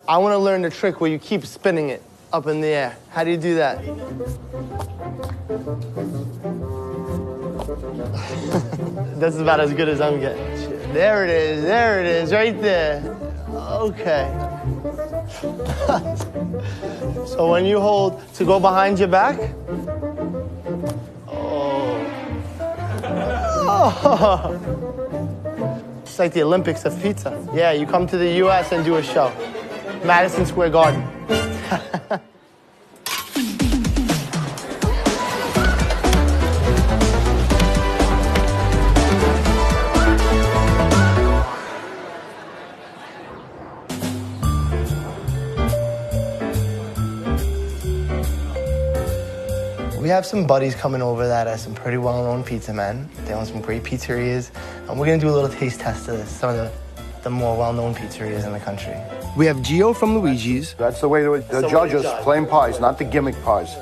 I want to learn the trick where you keep spinning it up in the air. How do you do that? That's about as good as I'm getting. There it is, right there. Okay. So when you hold to go behind your back. Oh. It's like the Olympics of pizza. Yeah, you come to the US and do a show. Madison Square Garden. We have some buddies coming over that are some pretty well-known pizza men. They own some great pizzerias. And we're gonna do a little taste test of some of the more well-known pizzerias in the country. We have Gio from Luigi's. That's the way to judge us, plain pies, not the gimmick pies.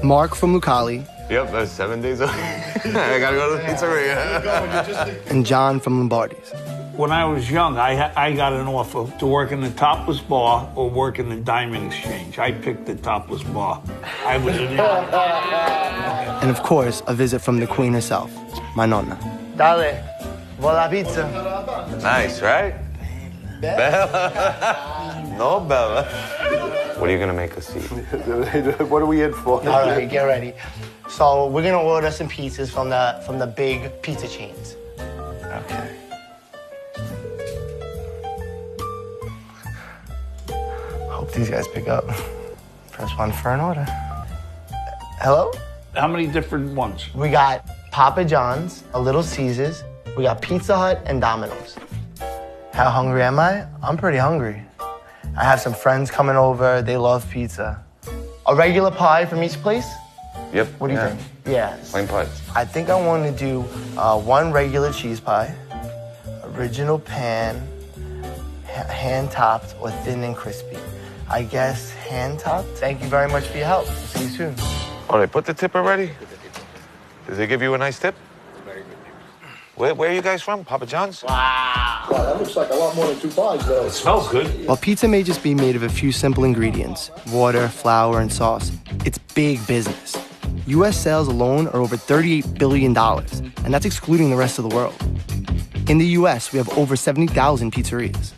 Mark from Lucali. Yep, that's 7 days a week. I gotta go to the pizzeria. And John from Lombardi's. When I was young, I got an offer to work in the topless bar or work in the diamond exchange. I picked the topless bar. I was in And of course, a visit from the queen herself, my nonna. Dale, buona pizza. Nice, right? Bella. No, Bella. What are you gonna make us eat? What are we in for? All right, get ready. So we're gonna order some pizzas from the big pizza chains. Okay. Hope these guys pick up. Press 1 for an order. Hello? How many different ones? We got Papa John's, a Little Caesars. We got Pizza Hut and Domino's. How hungry am I? I'm pretty hungry. I have some friends coming over. They love pizza. A regular pie from each place? Yep. What do you think? Yeah. Plain pies. I think I want to do 1 regular cheese pie, original pan, hand-topped or thin and crispy. I guess hand-topped. Thank you very much for your help. See you soon. Oh, they put the tip already? Does they give you a nice tip? Very good. Where are you guys from? Papa John's? Wow, that looks like a lot more than 2 pies, though. It smells good. While pizza may just be made of a few simple ingredients, water, flour, and sauce, it's big business. U.S. sales alone are over $38 billion, and that's excluding the rest of the world. In the U.S., we have over 70,000 pizzerias.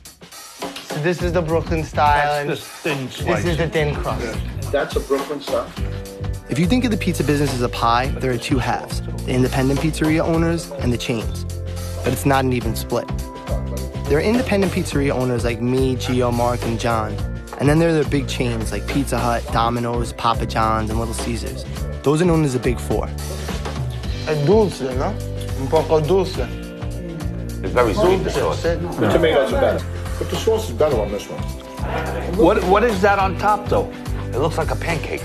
So this is the Brooklyn style. That's the thin slice. This is the thin crust. Yeah. That's a Brooklyn style. If you think of the pizza business as a pie, there are 2 halves, the independent pizzeria owners and the chains. But it's not an even split. There are independent pizzeria owners like me, Gio, Mark, and John. And then there are the big chains like Pizza Hut, Domino's, Papa John's, and Little Caesars. Those are known as the Big 4. È dulce, no? Un poco dulce. It's very sweet, the sauce. The tomatoes are better. But the sauce is better on this one. What is that on top, though? It looks like a pancake.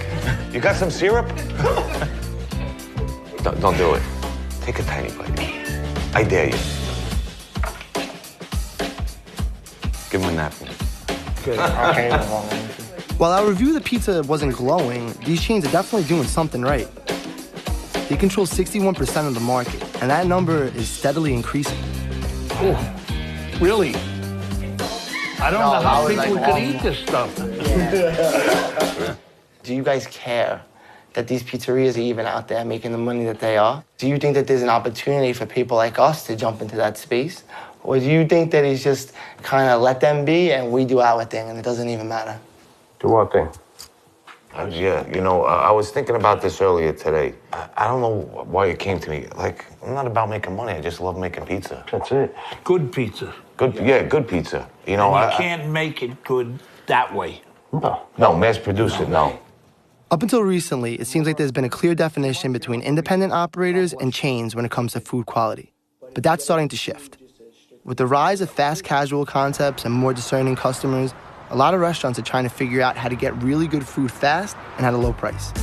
You got some syrup? Don't do it. Take a tiny bite. I dare you. Give him a napkin. Good. Okay. While our review of the pizza wasn't glowing, these chains are definitely doing something right. They control 61% of the market, and that number is steadily increasing. Oh, really? I don't know how people could eat this stuff. Yeah. Do you guys care that these pizzerias are even out there making the money that they are? Do you think that there's an opportunity for people like us to jump into that space? Or do you think that it's just kind of let them be and we do our thing and it doesn't even matter? Do what thing? Yeah, you know, I was thinking about this earlier today. I don't know why it came to me. Like, I'm not about making money. I just love making pizza. That's it. Good pizza. Good pizza. You know, And you can't make it good that way. No, mass produce it, no. Up until recently, it seems like there's been a clear definition between independent operators and chains when it comes to food quality. But that's starting to shift. With the rise of fast casual concepts and more discerning customers, a lot of restaurants are trying to figure out how to get really good food fast and at a low price.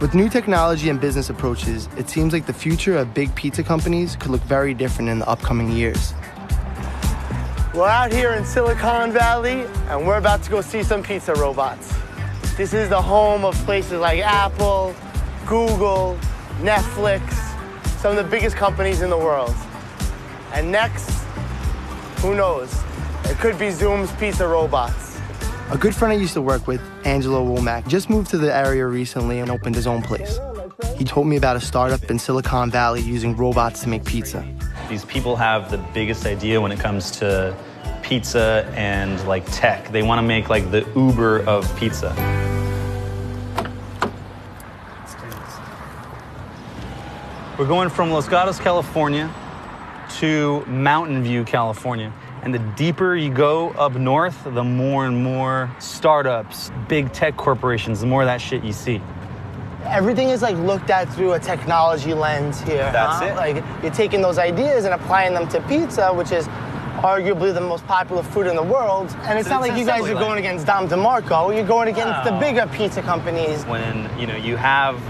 With new technology and business approaches, it seems like the future of big pizza companies could look very different in the upcoming years. We're out here in Silicon Valley, and we're about to go see some pizza robots. This is the home of places like Apple, Google, Netflix, some of the biggest companies in the world. And next, who knows? It could be Zoom's pizza robots. A good friend I used to work with, Angelo Womack, just moved to the area recently and opened his own place. He told me about a startup in Silicon Valley using robots to make pizza. These people have the biggest idea when it comes to pizza and like tech. They want to make like the Uber of pizza. We're going from Los Gatos, California to Mountain View, California. And the deeper you go up north, the more and more startups, big tech corporations, the more of that shit you see. Everything is like looked at through a technology lens here. That's it. Like you're taking those ideas and applying them to pizza, which is arguably the most popular food in the world. And it's not like you guys are going against Dom DeMarco. You're going against the bigger pizza companies. When you have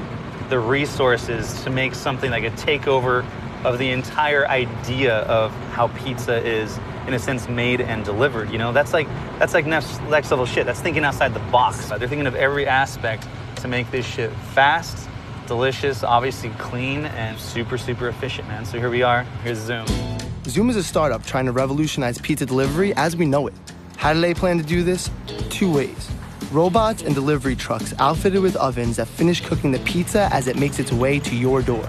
the resources to make something like a takeover of the entire idea of how pizza is, in a sense, made and delivered. That's like next level shit. That's thinking outside the box. They're thinking of every aspect to make this shit fast, delicious, obviously clean, and super, super efficient, man. So here we are. Here's Zoom. Zoom is a startup trying to revolutionize pizza delivery as we know it. How do they plan to do this? 2 ways. Robots and delivery trucks outfitted with ovens that finish cooking the pizza as it makes its way to your door.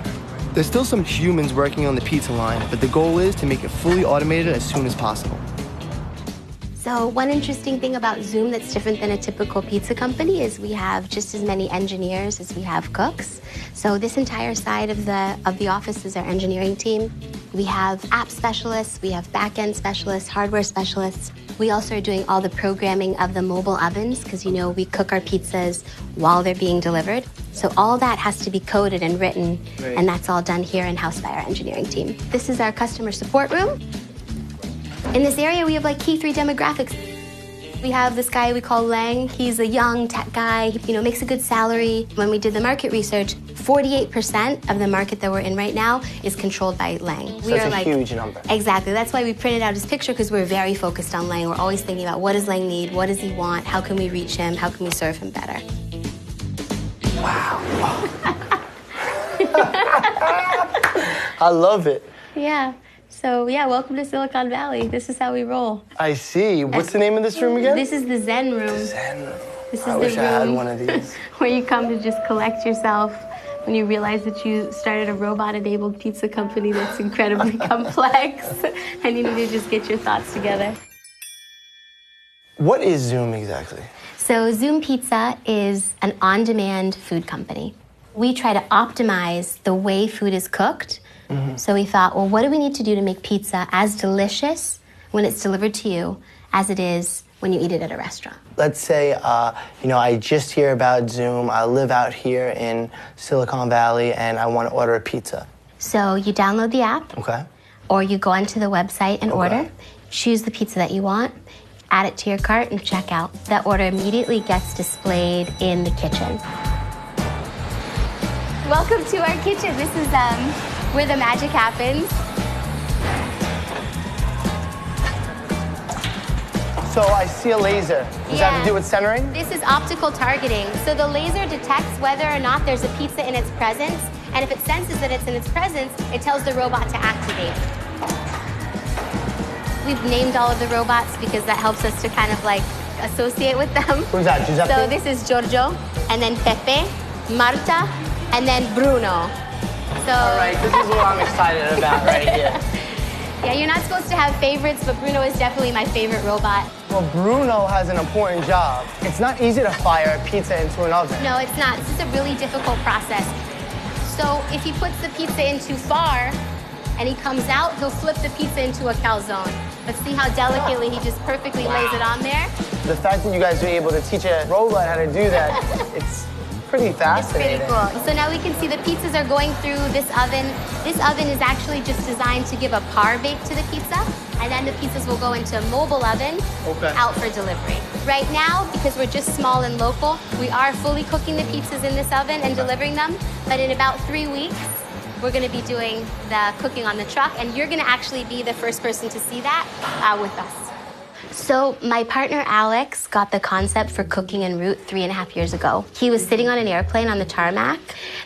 There's still some humans working on the pizza line, but the goal is to make it fully automated as soon as possible. So one interesting thing about Zoom that's different than a typical pizza company is we have just as many engineers as we have cooks. So this entire side of the office is our engineering team. We have app specialists, we have back-end specialists, hardware specialists. We also are doing all the programming of the mobile ovens because, we cook our pizzas while they're being delivered. So all that has to be coded and written, and that's all done here in-house by our engineering team. This is our customer support room. In this area, we have key 3 demographics. We have this guy we call Lang. He's a young tech guy, makes a good salary. When we did the market research, 48% of the market that we're in right now is controlled by Lang. So that's a huge number. Exactly. That's why we printed out his picture, because we're very focused on Lang. We're always thinking about what does Lang need? What does he want? How can we reach him? How can we serve him better? Wow. I love it. Yeah. So, welcome to Silicon Valley. This is how we roll. I see. What's the name of this room again? This is the Zen room. Zen room. This is I wish I had one of these. Where you come to just collect yourself when you realize that you started a robot-enabled pizza company that's incredibly complex and you need to just get your thoughts together. What is Zoom exactly? So Zoom Pizza is an on-demand food company. We try to optimize the way food is cooked. So we thought, well, what do we need to do to make pizza as delicious when it's delivered to you as it is when you eat it at a restaurant? Let's say, I just hear about Zoom. I live out here in Silicon Valley, and I want to order a pizza. So you download the app. Okay. Or you go onto the website and order. Choose the pizza that you want. Add it to your cart and check out. That order immediately gets displayed in the kitchen. Welcome to our kitchen. This is where the magic happens. So I see a laser. Does that have to do with centering? This is optical targeting. So the laser detects whether or not there's a pizza in its presence, and if it senses that it's in its presence, it tells the robot to activate. We've named all of the robots because that helps us to kind of associate with them. Who's that, Giuseppe? So this is Giorgio, and then Pepe, Marta, and then Bruno. So, all right, this is what I'm excited about right here. Yeah, you're not supposed to have favorites, but Bruno is definitely my favorite robot. Well, Bruno has an important job. It's not easy to fire a pizza into an oven. No, it's not. This is a really difficult process. So if he puts the pizza in too far and he comes out, he'll flip the pizza into a calzone. But see how delicately he just perfectly lays it on there? The fact that you guys are able to teach a robot how to do that, it's pretty fascinating. It's pretty cool. So now we can see the pizzas are going through this oven. This oven is actually just designed to give a par bake to the pizza, and then the pizzas will go into a mobile oven out for delivery. Right now, because we're just small and local, we are fully cooking the pizzas in this oven and delivering them, but in about 3 weeks, we're gonna be doing the cooking on the truck, and you're gonna actually be the first person to see that with us. So my partner Alex got the concept for cooking en route 3.5 years ago. He was sitting on an airplane on the tarmac.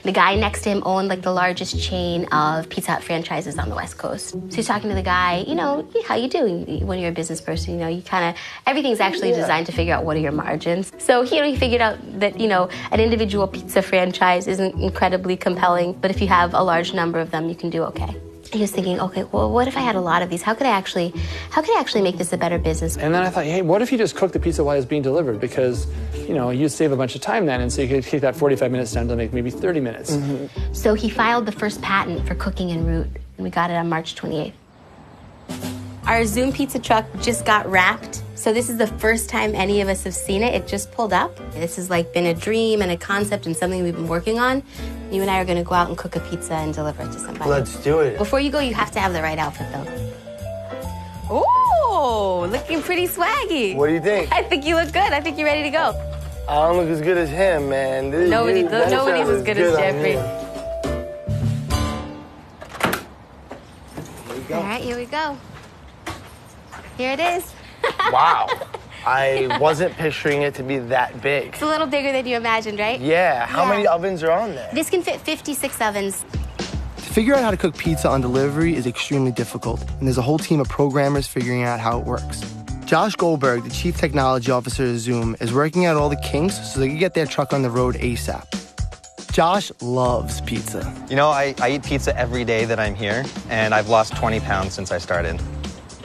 The guy next to him owned like the largest chain of Pizza Hut franchises on the West Coast. So he's talking to the guy, you know, how you do when you're a business person, you know, you kind of, everything's actually designed to figure out what are your margins. So he figured out that, you know, an individual pizza franchise isn't incredibly compelling, but if you have a large number of them, you can do okay. He was thinking, okay, well, what if I had a lot of these? How could I actually make this a better business? And then I thought, hey, what if you just cook the pizza while it's being delivered? Because, you know, you'd save a bunch of time then, and so you could take that 45 minutes down to make maybe 30 minutes. Mm-hmm. So he filed the first patent for cooking en route, and we got it on March 28th. Our Zoom pizza truck just got wrapped. So this is the first time any of us have seen it. It just pulled up. This has like been a dream and a concept and something we've been working on. You and I are gonna go out and cook a pizza and deliver it to somebody. Let's do it. Before you go, you have to have the right outfit though. Ooh, looking pretty swaggy. What do you think? I think you look good. I think you're ready to go. I don't look as good as him, man. Nobody's as good as Jeffrey. Here we go. All right, here we go. Here it is. Wow. I wasn't picturing it to be that big. It's a little bigger than you imagined, right? Yeah. How many ovens are on there? This can fit 56 ovens. To figure out how to cook pizza on delivery is extremely difficult, and there's a whole team of programmers figuring out how it works. Josh Goldberg, the chief technology officer at Zoom, is working out all the kinks so they can get their truck on the road ASAP. Josh loves pizza. You know, I eat pizza every day that I'm here, and I've lost 20 pounds since I started.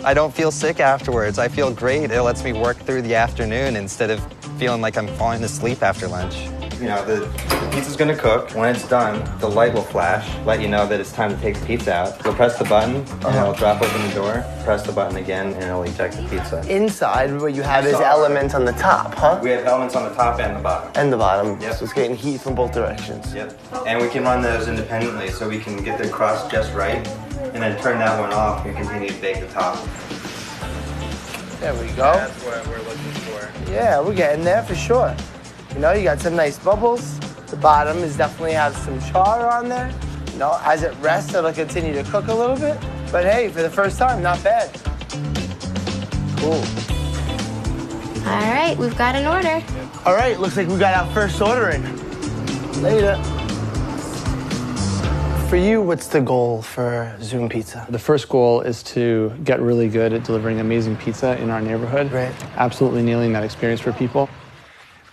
I don't feel sick afterwards. I feel great. It lets me work through the afternoon instead of feeling like I'm falling asleep after lunch. You know, the pizza's gonna cook. When it's done, the light will flash, let you know that it's time to take the pizza out. So press the button, and it'll drop open the door. Press the button again, and it'll eject the pizza. Inside, what you have is elements on the top, huh? We have elements on the top and the bottom. And the bottom. Yep. So it's getting heat from both directions. Yep. And we can run those independently, so we can get the crust just right, and then turn that one off and continue to bake the top. There we go. That's what we're looking for. Yeah, we're getting there for sure. You know, you got some nice bubbles. The bottom is definitely has some char on there. You know, as it rests, it'll continue to cook a little bit. But hey, for the first time, not bad. Cool. All right, we've got an order. All right, looks like we got our first order in. Later. For you, what's the goal for Zoom Pizza? The first goal is to get really good at delivering amazing pizza in our neighborhood. Right. Absolutely nailing that experience for people.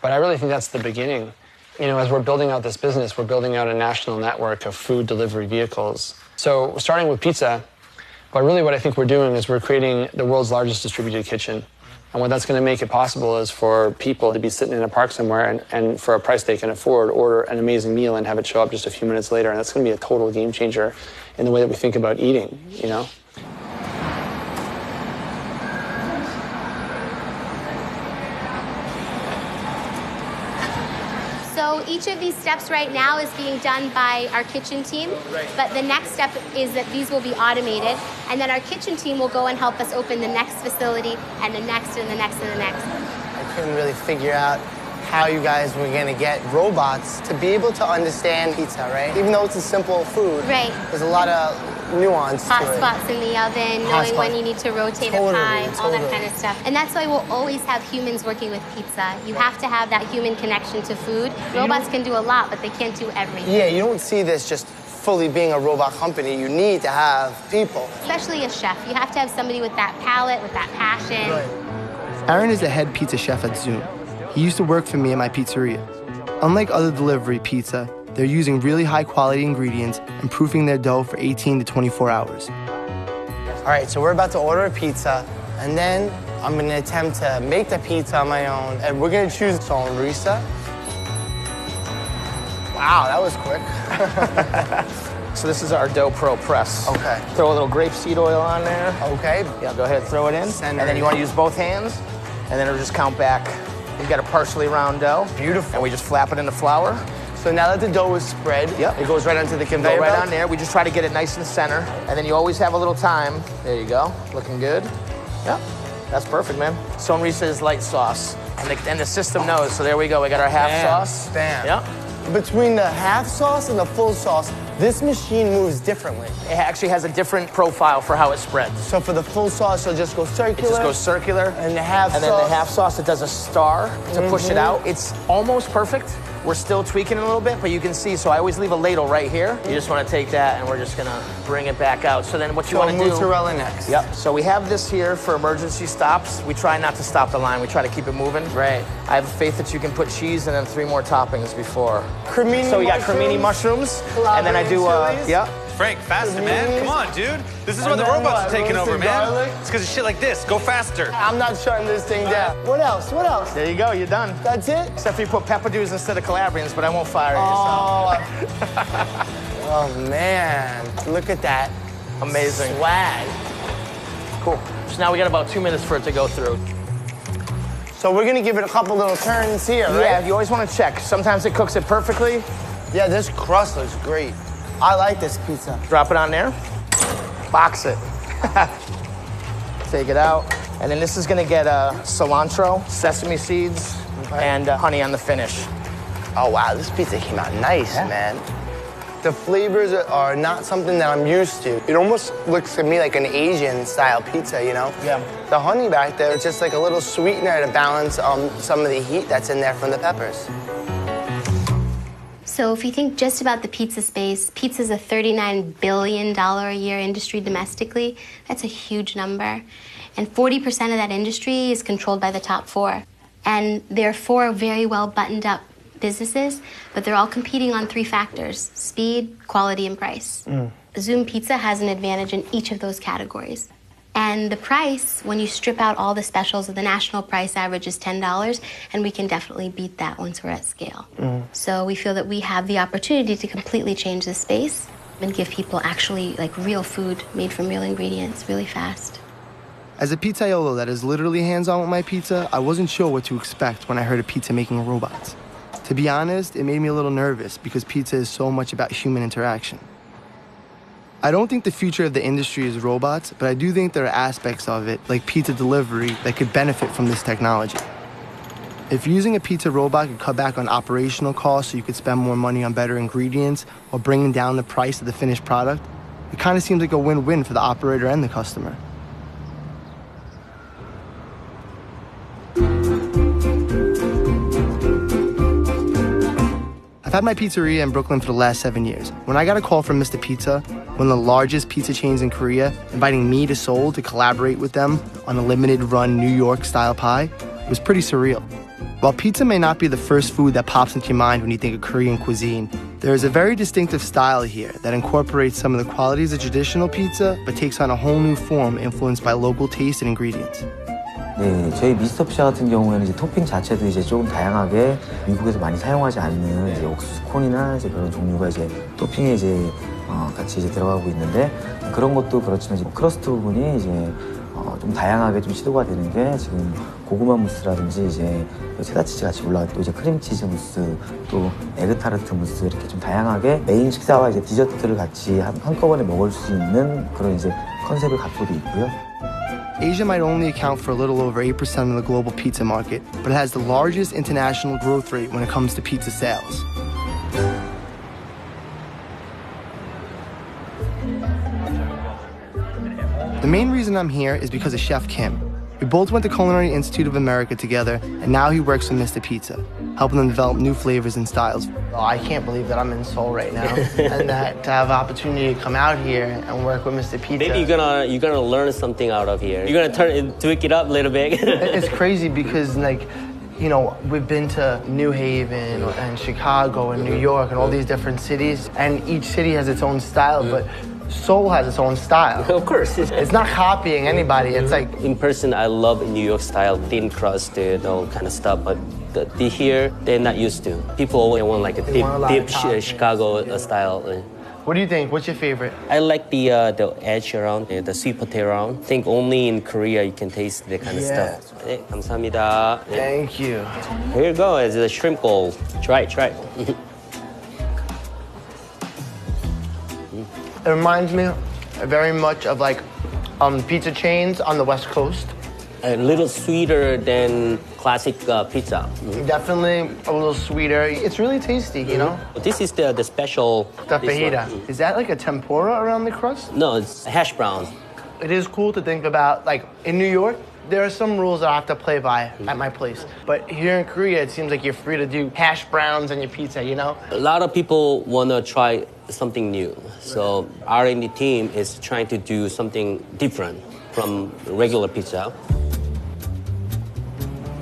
But I really think that's the beginning. You know, as we're building out this business, we're building out a national network of food delivery vehicles. So starting with pizza, but really what I think we're doing is we're creating the world's largest distributed kitchen. And what that's going to make it possible is for people to be sitting in a park somewhere and for a price they can afford, order an amazing meal and have it show up just a few minutes later. And that's going to be a total game changer in the way that we think about eating, you know? So each of these steps right now is being done by our kitchen team, but the next step is that these will be automated, and then our kitchen team will go and help us open the next facility, and the next, and the next, and the next. I couldn't really figure out how you guys were gonna get robots to be able to understand pizza, right? Even though it's a simple food, Right. There's a lot of nuance Hot to it. spots in the oven, Hot knowing spot. when you need to rotate Totally, a pie, all that totally. kind of stuff. And that's why we'll always have humans working with pizza. You have to have that human connection to food. Robots can do a lot, but they can't do everything. Yeah, you don't see this just fully being a robot company. You need to have people. Especially a chef. You have to have somebody with that palate, with that passion. Aaron is the head pizza chef at Zoom. He used to work for me at my pizzeria. Unlike other delivery pizza, they're using really high quality ingredients and proofing their dough for 18 to 24 hours. All right, so we're about to order a pizza, and then I'm gonna attempt to make the pizza on my own, and we're gonna choose sonrisa. Wow, that was quick. So this is our dough pro press. Okay. Throw a little grapeseed oil on there. Okay. Yeah, go ahead, throw it in. Center. And then you want to use both hands, and then it'll just count back. You've got a partially round dough. Beautiful. And we just flap it in the flour. So now that the dough is spread, Yep. it goes right onto the Go conveyor right belt? on there. We just try to get it nice and center. And then you always have a little time. There you go. Looking good. Yep. That's perfect, man. Sonrisa is light sauce. And the system knows. So there we go. We got our half sauce. Bam. Yep. Between the half sauce and the full sauce, This machine moves differently. It actually has a different profile for how it spreads. So for the full sauce, it'll just go circular. It just goes circular. And the half and sauce. then the half sauce, it does a star to push it out. It's almost perfect. We're still tweaking it a little bit, but you can see, so I always leave a ladle right here. You just want to take that, and we're just going to bring it back out. So then what you want to do... mozzarella next. Yep. So we have this here for emergency stops. We try not to stop the line. We try to keep it moving. Right. I have faith that you can put cheese and then 3 more toppings before. Cremini So we got cremini mushrooms, and then I do, yep. Frank, faster, man. Come on, dude. This is when the robots are taking over, man. Garlic? It's because of shit like this. Go faster. I'm not shutting this thing down. What else? What else? There you go, you're done. That's it? Except for you put peppadews instead of Calabrians, but I won't fire you, Oh, man. Look at that. Amazing. Swag. Cool. So now we got about 2 minutes for it to go through. So we're gonna give it a couple little turns here, right? Yeah, you always want to check. Sometimes it cooks it perfectly. Yeah, this crust looks great. I like this pizza. Drop it on there. Box it. Take it out. And then this is gonna get cilantro, sesame seeds, and honey on the finish. Oh, wow, this pizza came out nice, man. The flavors are not something that I'm used to. It almost looks to me like an Asian-style pizza, you know? Yeah. The honey back there is just like a little sweetener to balance some of the heat that's in there from the peppers. So if you think just about the pizza space, pizza's a $39 billion a year industry domestically. That's a huge number. And 40% of that industry is controlled by the top 4. And they're 4 very well buttoned up businesses, but they're all competing on 3 factors: speed, quality, and price. Zoom Pizza has an advantage in each of those categories. And the price, when you strip out all the specials, the national price average is $10, and we can definitely beat that once we're at scale. So we feel that we have the opportunity to completely change the space and give people actually like real food made from real ingredients really fast. As a pizzaiolo that is literally hands-on with my pizza, I wasn't sure what to expect when I heard a pizza-making robot. To be honest, it made me a little nervous because pizza is so much about human interaction. I don't think the future of the industry is robots, but I do think there are aspects of it, like pizza delivery, that could benefit from this technology. If using a pizza robot could cut back on operational costs so you could spend more money on better ingredients or bringing down the price of the finished product, it kind of seems like a win-win for the operator and the customer. I've had my pizzeria in Brooklyn for the last 7 years. When I got a call from Mr. Pizza, one of the largest pizza chains in Korea, inviting me to Seoul to collaborate with them on a limited-run New York-style pie, it was pretty surreal. While pizza may not be the first food that pops into your mind when you think of Korean cuisine, there is a very distinctive style here that incorporates some of the qualities of traditional pizza, but takes on a whole new form influenced by local taste and ingredients. 네, 저희 미스터 피자 같은 경우에는 이제 토핑 자체도 이제 조금 다양하게 미국에서 많이 사용하지 않는 이제 옥수수 콘이나 이제 그런 종류가 이제 토핑에 이제 같이 이제 들어가고 있는데 그런 것도 그렇지만 이제 크러스트 부분이 이제 좀 다양하게 좀 시도가 되는 게 지금 고구마 무스라든지 이제 체다 치즈 같이 올라가 또 이제 크림치즈 무스 또 에그타르트 무스 이렇게 좀 다양하게 메인 식사와 이제 디저트를 같이 한꺼번에 먹을 수 있는 그런 이제 컨셉을 갖고도 있고요. Asia might only account for a little over 8% of the global pizza market, but it has the largest international growth rate when it comes to pizza sales. The main reason I'm here is because of Chef Kim. We both went to Culinary Institute of America together, and now he works with Mr. Pizza, helping them develop new flavors and styles. Oh, I can't believe that I'm in Seoul right now, and that to have the opportunity to come out here and work with Mr. Pizza. Maybe you're gonna learn something out of here. You're gonna tweak it up a little bit. It's crazy because you know, we've been to New Haven and Chicago and New York and all these different cities, and each city has its own style, but Seoul has its own style. Of course. It's not copying anybody. It's like... In person, I love New York style, thin crusted, all kind of stuff, but here, they're not used to. People always want like a deep Chicago style. What do you think? What's your favorite? I like the edge around, the sweet potato around. I think only in Korea you can taste that kind of stuff. 네, 감사합니다. Thank you. Here you go, it's a shrimp bowl. Try it. It reminds me very much of like pizza chains on the West Coast. a little sweeter than classic pizza. Definitely a little sweeter. It's really tasty, you know? This is the special. The this fajita. one. Is that like a tempura around the crust? No, it's hash brown. It is cool to think about, like, in New York, there are some rules that I have to play by at my place. But here in Korea, it seems like you're free to do hash browns on your pizza, you know? A lot of people want to try something new. So R&D team is trying to do something different from regular pizza.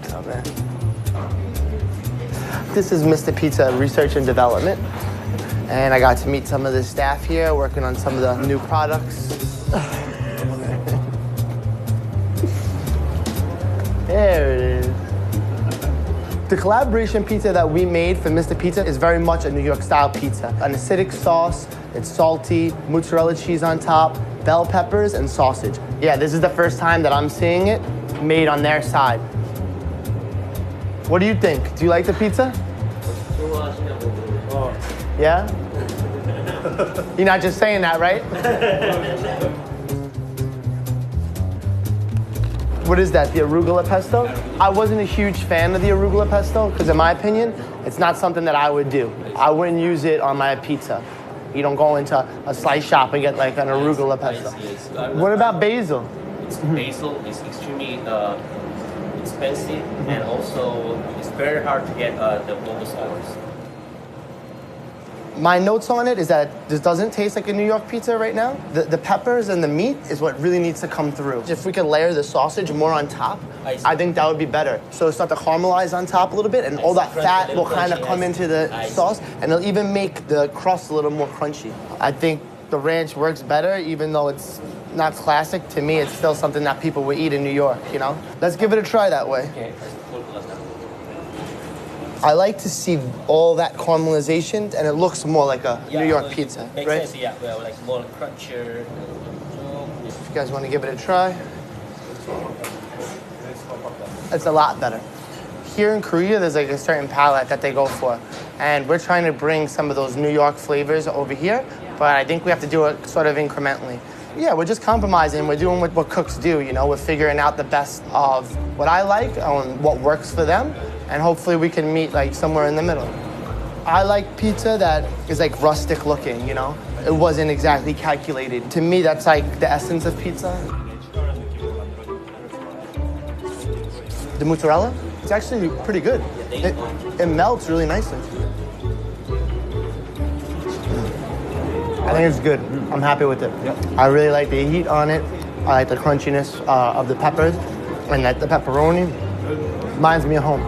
Oh, man. This is Mr. Pizza Research and Development. And I got to meet some of the staff here working on some of the new products. There it is. The collaboration pizza that we made for Mr. Pizza is very much a New York style pizza. An acidic sauce, it's salty, mozzarella cheese on top, bell peppers, and sausage. Yeah, this is the first time that I'm seeing it made on their side. What do you think? Do you like the pizza? Yeah? You're not just saying that, right? What is that, the arugula pesto? I wasn't a huge fan of the arugula pesto because in my opinion, it's not something that I would do. I wouldn't use it on my pizza. You don't go into a slice shop and get like an arugula pesto. What about basil? Basil is extremely expensive and also it's very hard to get the global sellers. My notes on it is that this doesn't taste like a New York pizza right now. The peppers and the meat is what really needs to come through. If we could layer the sausage more on top, I think that would be better. So start to caramelize on top a little bit and all that fat will kind of come into the sauce and it'll even make the crust a little more crunchy. I think the ranch works better even though it's not classic. To me, it's still something that people would eat in New York, you know? Let's give it a try that way. Okay. I like to see all that caramelization, and it looks more like a New York pizza, Makes right? sense, yeah. Well, like more crunchier. If you guys want to give it a try, it's a lot better. Here in Korea, there's like a certain palate that they go for, and we're trying to bring some of those New York flavors over here, but I think we have to do it sort of incrementally. Yeah, we're just compromising. We're doing what cooks do, you know? We're figuring out the best of what I like and what works for them, and hopefully we can meet like somewhere in the middle. I like pizza that is like rustic looking, you know? It wasn't exactly calculated. To me, that's like the essence of pizza. The mozzarella, it's actually pretty good. It melts really nicely. I think it's good. I'm happy with it. I really like the heat on it. I like the crunchiness of the peppers and that the pepperoni reminds me of home.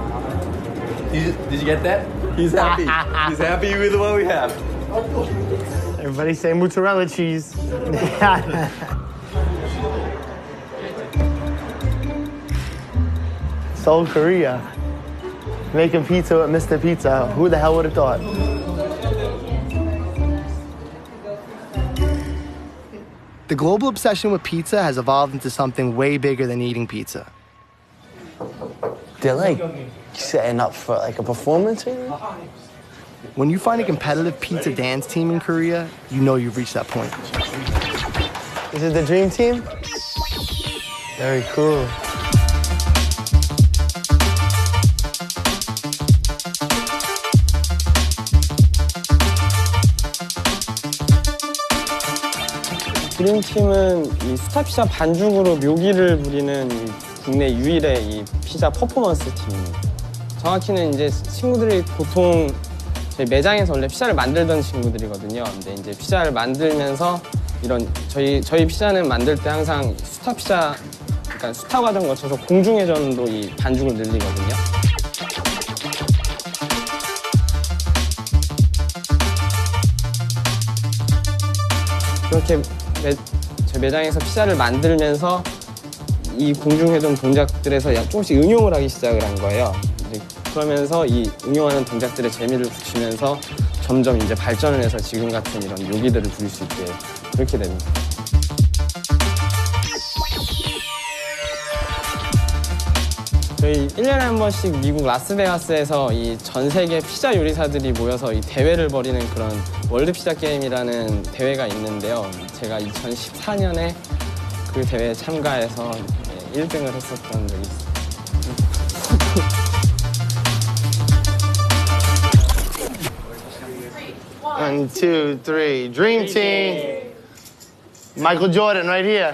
Did you get that? He's happy. He's happy with what we have. Everybody say mozzarella cheese. Seoul, Korea. Making pizza with Mr. Pizza. Who the hell would have thought? The global obsession with pizza has evolved into something way bigger than eating pizza. They're like setting up for like a performance. When you find a competitive pizza dance team in Korea, you know you've reached that point. Is it the dream team? Very cool. 드림팀은 이 스타피자 반죽으로 묘기를 부리는 이 국내 유일의 이 피자 퍼포먼스 팀입니다. 정확히는 이제 친구들이 보통 저희 매장에서 원래 피자를 만들던 친구들이거든요. 근데 이제 피자를 만들면서 이런 저희 피자는 만들 때 항상 스타피자, 그러니까 수타 과정 거쳐서 공중회전으로 이 반죽을 늘리거든요. 그렇게 저희 매장에서 피자를 만들면서 이 공중회전 동작들에서 조금씩 응용을 하기 시작을 한 거예요. 그러면서 이 응용하는 동작들의 재미를 붙이면서 점점 이제 발전을 해서 지금 같은 이런 묘기들을 부릴 수 있게 그렇게 됩니다. 저희 1년에 한 번씩 미국 라스베가스에서 이 전 세계 피자 요리사들이 모여서 이 대회를 벌이는 그런 월드 피자 게임이라는 대회가 있는데요. 제가 2014년에 그 대회에 참가해서 1등을 했었던 적이 있어요. 1, 2, 3. Dream team. Michael Jordan right here.